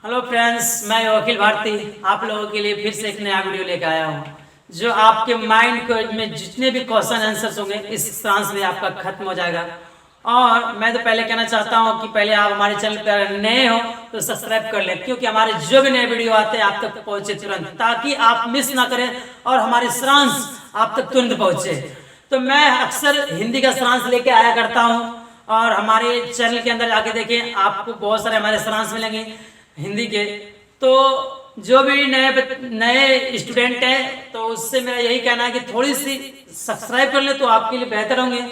Hello friends, मैं वकील भारती आप लोगों के लिए फिर से एक नया वीडियो लेकर आया हूँ जो आपके माइंड को में जितने भी क्वेश्चन आंसर्स होंगे इस सांस में आपका खत्म हो जाएगा। और मैं तो पहले कहना चाहता हूँ कि पहले आप हमारे चैनल पर नए हो तो सब्सक्राइब कर लें, क्योंकि हमारे जो भी नए वीडियो आते हैं आप तक पहुँचे तुरंत, ताकि आप मिस ना करें और हमारे सारांश आप तक तुरंत पहुँचे। तो मैं अक्सर हिंदी का सारांश लेके आया करता हूँ और हमारे चैनल के अंदर आके देखें, आपको बहुत सारे हमारे सारांश मिलेंगे हिंदी के। तो जो भी नए स्टूडेंट हैं तो उससे मेरा यही कहना है कि थोड़ी सी सब्सक्राइब कर ले तो आपके लिए बेहतर होंगे।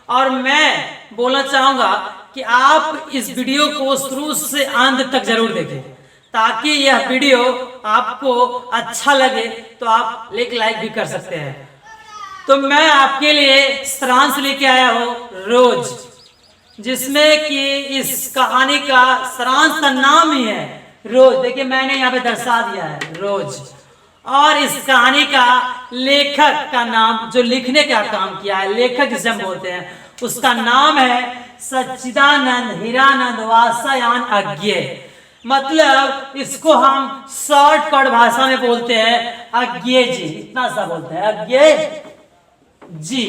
और मैं बोलना चाहूँगा कि आप इस वीडियो को शुरू से अंत तक जरूर देखें, ताकि यह वीडियो आपको अच्छा लगे तो आप लाइक भी कर सकते हैं। तो मैं आपके लिए सारांश लेके आया हूँ रोज, जिसमें कि इस कहानी का सारांश का नाम ही है रोज। देखिए मैंने यहाँ पे दर्शा दिया है रोज, और इस कहानी का लेखक का नाम, जो लिखने का काम किया है, लेखक जिसे हम बोलते हैं, उसका नाम है सच्चिदानंद हीरानंद वात्स्यायन अज्ञेय। मतलब इसको हम शॉर्टकट भाषा में बोलते हैं अज्ञेय जी, इतना सा बोलते हैं अज्ञेय जी।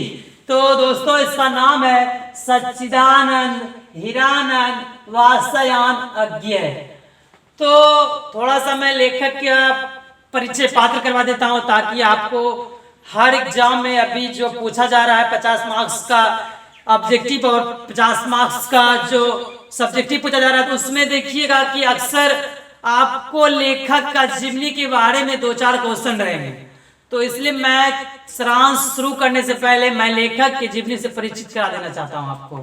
तो दोस्तों इसका नाम है सच्चिदानंद हीरानंद वात्स्यायन अज्ञेय। तो थोड़ा सा मैं लेखक का परिचय पात्र करवा देता हूं, ताकि आपको हर एग्जाम में अभी जो पूछा जा रहा है 50 मार्क्स का ऑब्जेक्टिव और 50 मार्क्स का जो सब्जेक्टिव पूछा जा रहा है, तो उसमें देखिएगा कि अक्सर आपको लेखक का जीवनी के बारे में 2-4 क्वेश्चन रहेंगे। तो इसलिए मैं सारांश शुरू करने से पहले मैं लेखक के जीवनी से परिचित करा देना चाहता हूं आपको।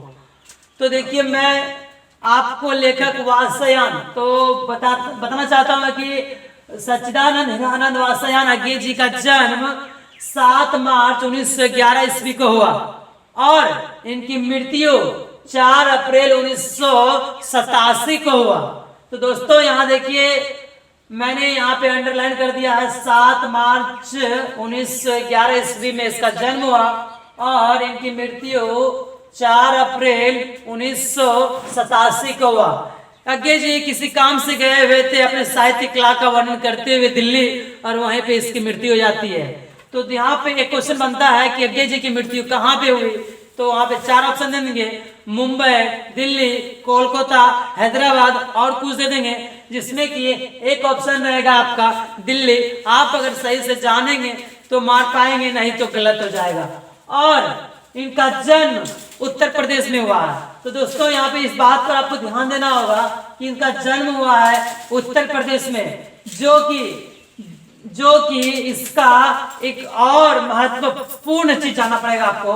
तो देखिए मैं आपको लेखक वात्स्यायन तो बताना चाहता हूं कि सच्चिदानंद हीरानंद वात्स्यायन अज्ञेय जी का जन्म 7 मार्च 1911 ईस्वी को हुआ और इनकी मृत्यु 4 अप्रैल 1987 को हुआ। तो दोस्तों यहाँ देखिए मैंने यहाँ पे अंडरलाइन कर दिया है 7 मार्च 1911 ईस्वी में इसका जन्म हुआ और इनकी मृत्यु 4 अप्रैल 1987 को हुआ। अज्ञेय जी किसी काम से गए हुए थे, अपने साहित्य कला का वर्णन करते हुए दिल्ली, और वहीं पे इसकी मृत्यु हो जाती है। तो यहाँ पे एक क्वेश्चन बनता है कि अज्ञेय जी की मृत्यु कहाँ पे हुई, तो वहाँ पे 4 ऑप्शन दे देंगे, मुंबई, दिल्ली, कोलकाता, हैदराबाद और कुछ दे देंगे, जिसमें कि एक ऑप्शन रहेगा आपका दिल्ली। आप अगर सही से जानेंगे तो मार पाएंगे, नहीं तो गलत हो जाएगा। और इनका जन्म उत्तर प्रदेश में हुआ है। तो दोस्तों यहाँ पे इस बात पर आपको ध्यान देना होगा कि इनका जन्म हुआ है उत्तर प्रदेश में, जो कि इसका एक और महत्वपूर्ण चीज जानना पड़ेगा आपको,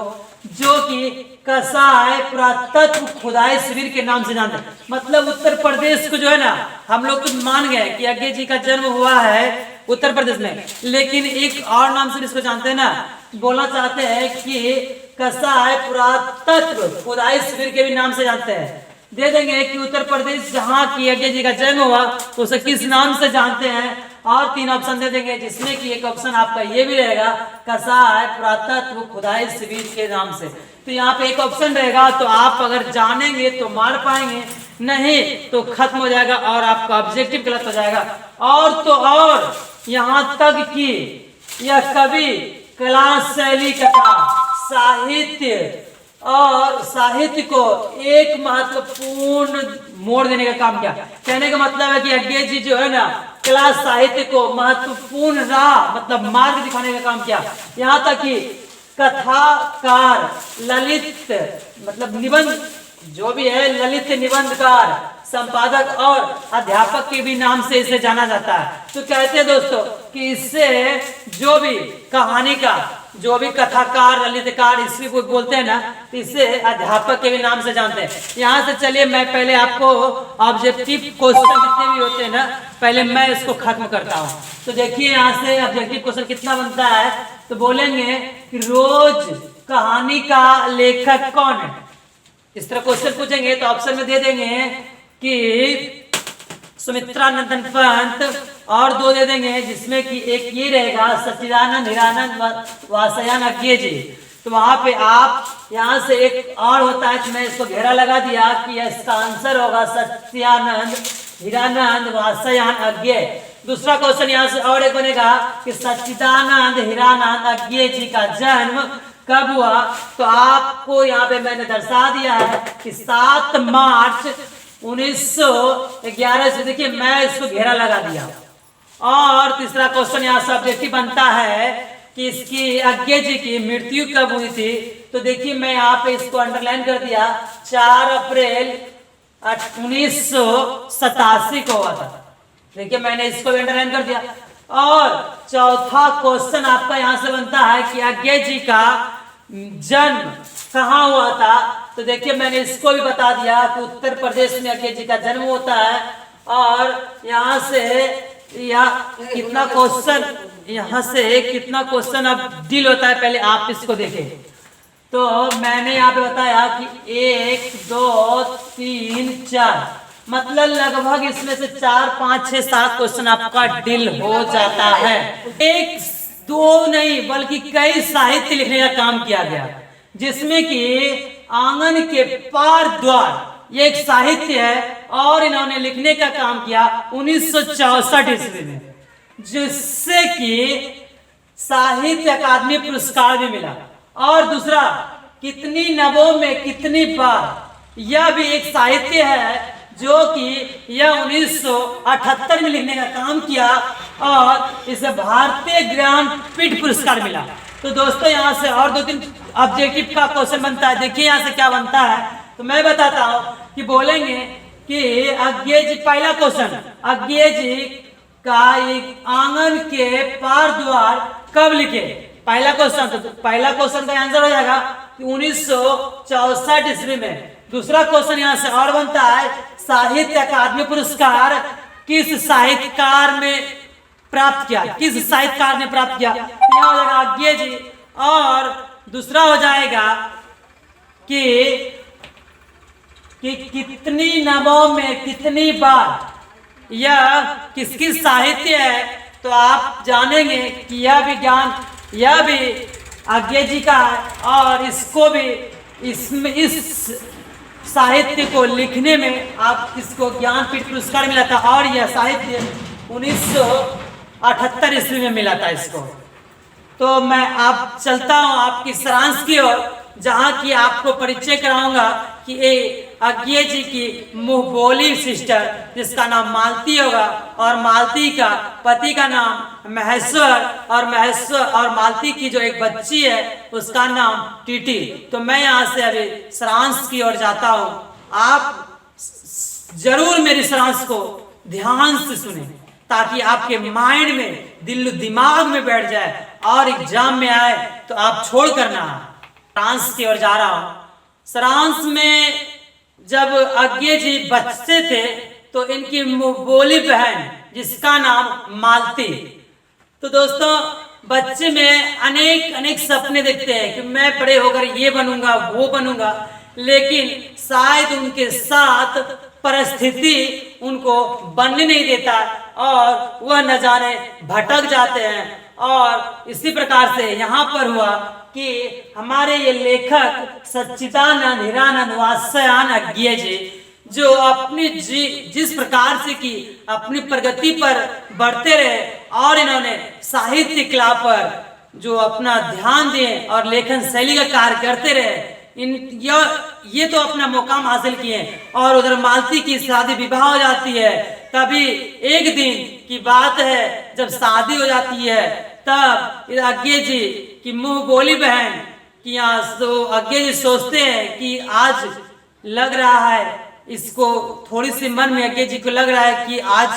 जो कि कसाई पुरातत्व खुदाई शिविर के नाम से जानते हैं। मतलब उत्तर प्रदेश को जो है ना, हम लोग तो मान गए कि अज्ञेय जी का जन्म हुआ है उत्तर प्रदेश में, लेकिन एक और नाम से इसको जानते हैं ना, बोलना चाहते हैं कि कसाई पुरातत्व खुदाई शिविर के भी नाम से जानते हैं। दे देंगे कि उत्तर प्रदेश जहाँ की अज्ञेय जी का जन्म हुआ तो उसे किस नाम से जानते हैं, और 3 ऑप्शन दे देंगे, जिसमें कि एक ऑप्शन आपका ये भी रहेगा कसाई पुरातत्व खुदाई शिविर के नाम से। तो यहाँ पे एक ऑप्शन रहेगा, तो आप अगर जानेंगे तो मार पाएंगे, नहीं तो खत्म हो जाएगा और आपका ऑब्जेक्टिव गलत हो जाएगा। और तो और यहाँ तक कि यह कवि कला शैली कथा साहित्य और साहित्य को एक महत्वपूर्ण मोड़ देने का काम किया। कहने का मतलब है कि अज्ञेय जी जो है ना, कला साहित्य को महत्वपूर्ण राह मतलब मार्ग दिखाने का काम किया। यहाँ तक कि कथाकार, ललित मतलब निबंध जो भी है, ललित निबंधकार, संपादक और अध्यापक के भी नाम से इसे जाना जाता है। तो कहते हैं दोस्तों कि इससे जो भी कहानी का, जो भी कथाकार, ललितकार इसी को बोलते हैं ना, तो इसे अध्यापक के भी नाम से जानते हैं। यहाँ से चलिए मैं पहले आपको ऑब्जेक्टिव क्वेश्चन जितने भी होते हैं ना, पहले मैं इसको खत्म करता हूँ। तो देखिए यहाँ से ऑब्जेक्टिव क्वेश्चन कितना बनता है, तो बोलेंगे कि रोज कहानी का लेखक कौन है। इस तरह क्वेश्चन पूछेंगे तो ऑप्शन में दे देंगे कि सुमित्रा नंदन पंत, और 2 दे देंगे, जिसमें कि एक ये रहेगा सच्चिदानंद हीरानंद वात्स्यायन अज्ञेय जी। तो वहां पे आप यहाँ से एक और होता है कि मैं इसको घेरा लगा दिया कि इसका आंसर होगा सत्यानंद हिरानंद वासयान अज्ञे। दूसरा क्वेश्चन यहाँ से और एक बनेगा कि सच्चिदानंद हिरानंद अज्ञे जी का जन्म कब हुआ? तो आपको यहाँ पे मैंने दर्शा दिया है कि 7 मार्च 1911 से। देखिए मैं इसको घेरा लगा दिया। और तीसरा क्वेश्चन यहाँ से ऑब्जेक्टिव बनता है कि इसकी अज्ञे जी की मृत्यु कब हुई थी? तो देखिए मैं यहाँ पे इसको अंडरलाइन कर दिया, 4 अप्रैल 1987 को हुआ था। देखिए मैंने इसको अंडरलाइन कर दिया। और चौथा क्वेश्चन आपका यहाँ से बनता है कि अज्ञे जी का जन्म कहाँ हुआ था? तो देखिए मैंने इसको भी बता दिया कि उत्तर प्रदेश में अज्ञे जी का जन्म होता है। और यहाँ से कितना क्वेश्चन, यहाँ से कितना क्वेश्चन अब डील होता है, पहले आप इसको देखें। तो मैंने यहाँ पे बताया कि 1 2 3 4 मतलब लगभग इसमें से 4 5 6 7 क्वेश्चन आपका डील हो जाता है। 1 2 नहीं बल्कि कई साहित्य लिखने का काम किया गया, जिसमें कि आंगन के पार द्वार ये एक साहित्य है और इन्होंने लिखने का काम किया 1964 ईस्वी में, जिससे कि साहित्य अकादमी पुरस्कार भी मिला। और दूसरा कितनी नभों में कितनी बार, यह भी एक साहित्य है जो कि यह 1978 में लिखने का काम किया और इसे भारतीय ज्ञानपीठ पुरस्कार मिला। तो दोस्तों यहाँ से और 2-3 ऑब्जेक्टिव का क्वेश्चन बनता है। देखिए यहाँ से क्या बनता है, तो मैं बताता हूँ कि बोलेंगे कि अज्ञे जी, पहला क्वेश्चन, अज्ञे जी का एक आंगन के पार द्वार कब लिखे? पहला क्वेश्चन, तो पहला क्वेश्चन का आंसर हो जाएगा कि 1964 ईस्वी में। दूसरा क्वेश्चन यहाँ से और बनता है, साहित्य अकादमी पुरस्कार किस साहित्यकार में प्राप्त किया? किस साहित्यकार ने प्राप्त किया? यहाँ हो जाएगा अज्ञे जी। और दूसरा हो जाएगा कि कितनी नभों में कितनी बार, यह किसकी साहित्य है? तो आप जानेंगे कि यह भी ज्ञान, यह भी अज्ञे जी का है। और इसको भी इसमें इस साहित्य को लिखने में आप इसको ज्ञानपीठ पुरस्कार मिला था और यह साहित्य 1978 ईस्वी में मिला था इसको। तो मैं अब चलता हूँ आपकी सारांश की ओर, जहाँ की आपको परिचय कराऊंगा कि ये अज्ञे जी की मुंहबोली सिस्टर, जिसका नाम मालती होगा और मालती का पति का नाम महेश्वर, और महेश्वर और मालती की जो एक बच्ची है उसका नाम टीटी। तो मैं यहाँ से अभी सारांश की ओर जाता हूँ। आप जरूर मेरी सारांश को ध्यान से सुने ताकि आपके माइंड में, दिल दिमाग में बैठ जाए और एग्जाम में आए तो आप छोड़ करना। सारांश की ओर जा रहा हूँ। सारांश में जब अज्ञे जी बच्चे थे तो इनकी मुंहबोली बहन, जिसका नाम मालती, तो दोस्तों बच्चे में अनेक अनेक सपने देखते हैं कि मैं बड़े होकर ये बनूंगा वो बनूंगा, लेकिन शायद उनके साथ परिस्थिति उनको बनने नहीं देता और वह न जाने भटक जाते हैं। और इसी प्रकार से यहाँ पर हुआ कि हमारे ये लेखक सच्चिदानंद हिरानंद वासयान अज्ञे जी, जो अपनी जिस प्रकार से कि अपनी प्रगति पर बढ़ते रहे और इन्होंने साहित्य कला पर जो अपना ध्यान दिए और लेखन शैली का कार्य करते रहे, ये तो अपना मुकाम हासिल किए। और उधर मालती की शादी विवाह हो जाती है। तभी एक दिन की बात है जब शादी हो जाती है, तब अज्ञे जी की मुंह बोली बहन कि यहाँ तो अज्ञे जी सोचते हैं कि आज लग रहा है इसको, थोड़ी सी मन में अज्ञे जी को लग रहा है कि आज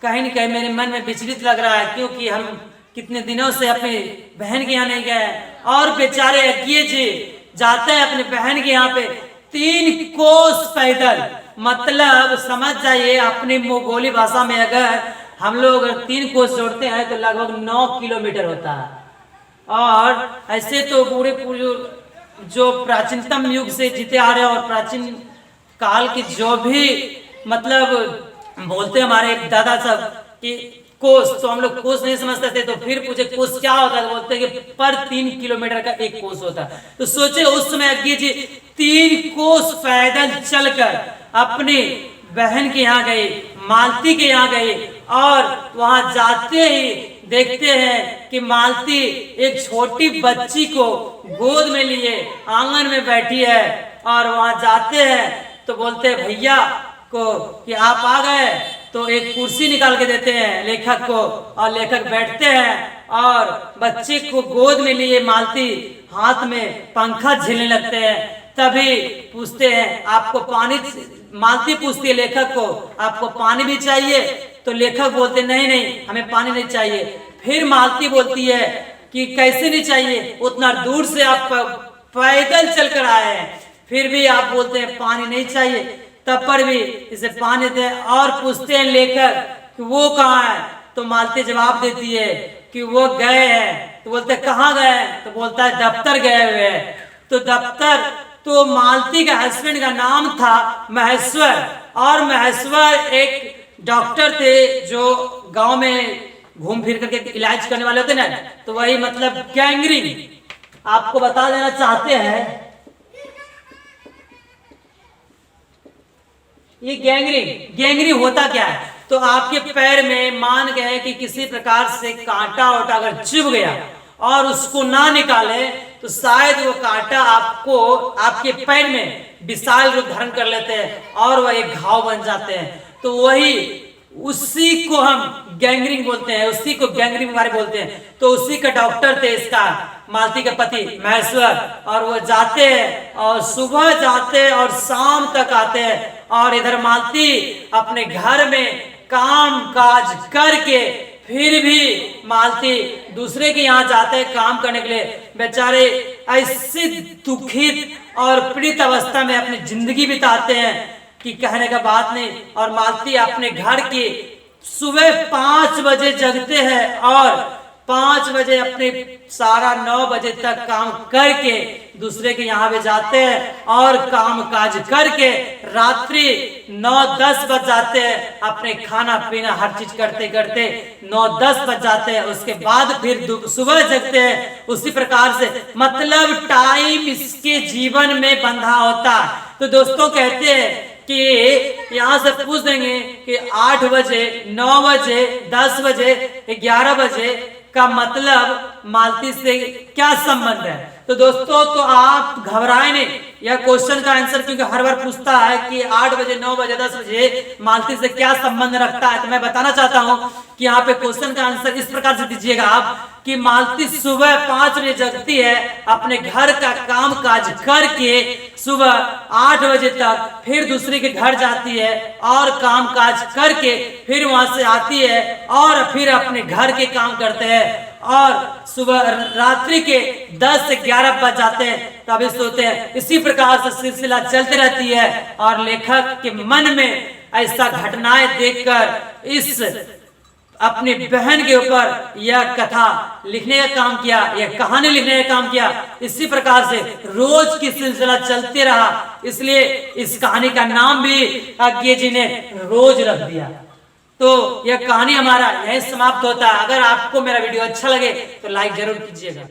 कहीं न कहीं मेरे मन में विचलित लग रहा है, क्योंकि हम कितने दिनों से अपनी बहन के यहाँ नहीं गए। और बेचारे अज्ञे जी जाते हैं अपने बहन के यहाँ पे 3 कोस पैदल, मतलब समझ जाइए अपनी बोली भाषा में अगर हम लोग 3 कोस जोड़ते हैं तो लगभग 9 किलोमीटर होता है। और ऐसे तो पूरे जो प्राचीनतम युग से जीते आ रहे हैं और प्राचीन काल के जो भी मतलब बोलते हमारे दादा सब कि कोस, तो हम लोग कोस नहीं समझते थे, तो फिर पूछे कोस क्या होता है, तो बोलते हैं कि पर 3 किलोमीटर का 1 कोस होता है। तो सोचे उस समय अज्ञे जी 3 कोस पैदल चलकर अपनी बहन के यहाँ गई मालती के यहाँ गई और वहां जाते ही देखते हैं कि मालती एक छोटी बच्ची को गोद में लिए आंगन में बैठी है। और वहां जाते हैं तो बोलते हैं भैया को कि आप आ गए, तो एक कुर्सी निकाल के देते हैं लेखक को और लेखक बैठते हैं और बच्चे को गोद में लिए मालती हाथ में पंखा झेलने लगते हैं। तभी पूछते हैं आपको पानी, मालती पूछती है लेखक को आपको पानी भी चाहिए? तो लेखक बोलते नहीं नहीं हमें पानी नहीं चाहिए। फिर मालती बोलती है कि कैसे नहीं चाहिए, उतना दूर से आप पैदल चलकर आए हैं, फिर भी आप बोलते हैं पानी नहीं चाहिए। तब पर भी इसे पानी दे और पूछते हैं लेखक कि वो कहाँ है? तो मालती जवाब देती है कि वो गए हैं। तो बोलते कहाँ गए? तो बोलता है दफ्तर गए हुए हैं। तो दफ्तर, तो मालती का हस्बैंड का नाम था महेश्वर, और महेश्वर एक डॉक्टर थे जो गांव में घूम फिर करके इलाज करने वाले होते ना, तो वही मतलब गैंग्रीन। आपको बता देना चाहते हैं ये गैंग्रीन होता क्या है? तो आपके पैर में मान गए कि किसी प्रकार से कांटा वाटा अगर चुभ गया और उसको ना निकाले तो शायद वो कांटा आपको आपके पैर में विशाल रूप धारण कर लेते हैं और वह एक घाव बन जाते हैं। तो वही उसी को हम गैंग्रीन बोलते हैं, उसी को गैंग्रीन बीमारी बोलते हैं। तो उसी का डॉक्टर थे इसका मालती के पति महेश्वर, और वो जाते हैं और सुबह जाते हैं और शाम तक आते हैं। और इधर मालती अपने घर में काम काज करके फिर भी मालती दूसरे के यहाँ जाते हैं काम करने के लिए। बेचारे ऐसे दुखित और पीड़ित अवस्था में अपनी जिंदगी बिताते हैं कि कहने का बात नहीं। और मालती अपने घर की सुबह 5 बजे जगते हैं और 5 बजे अपने सारा 9 बजे तक काम करके दूसरे के यहाँ भी जाते हैं और काम काज करके रात्रि 9-10 बज जाते हैं। अपने खाना पीना हर चीज करते करते 9-10 बज जाते हैं। उसके बाद फिर सुबह जगते हैं। उसी प्रकार से मतलब टाइम इसके जीवन में बंधा होता। तो दोस्तों कहते हैं कि यहाँ से पूछ देंगे कि 8 बजे 9 बजे 10 बजे 11 बजे का मतलब मालती से क्या संबंध है? तो दोस्तों तो आप घबराए नहीं, यह क्वेश्चन का आंसर क्योंकि हर बार पूछता है कि 8 बजे 9 बजे 10 बजे मालती से क्या संबंध रखता है। तो मैं बताना चाहता हूं कि यहाँ पे क्वेश्चन का आंसर इस प्रकार से दीजिएगा आप कि मालती सुबह 5 बजे जगती है, अपने घर का काम काज करके सुबह 8 बजे तक फिर दूसरे के घर जाती है और काम काज करके फिर वहां से आती है और फिर अपने घर के काम करते हैं और सुबह रात्रि के 10 से 11 बज जाते हैं तभी सोते हैं। इसी प्रकार से सिलसिला चलती रहती है। और लेखक के मन में ऐसा घटनाएं देखकर इस अपनी बहन के ऊपर यह कथा लिखने का काम किया, यह कहानी लिखने का काम किया। इसी प्रकार से रोज की सिलसिला चलते रहा, इसलिए इस कहानी का नाम भी आज्ञे जी ने रोज रख दिया। तो यह कहानी हमारा यही समाप्त होता है। अगर आपको मेरा वीडियो अच्छा लगे तो लाइक जरूर कीजिएगा।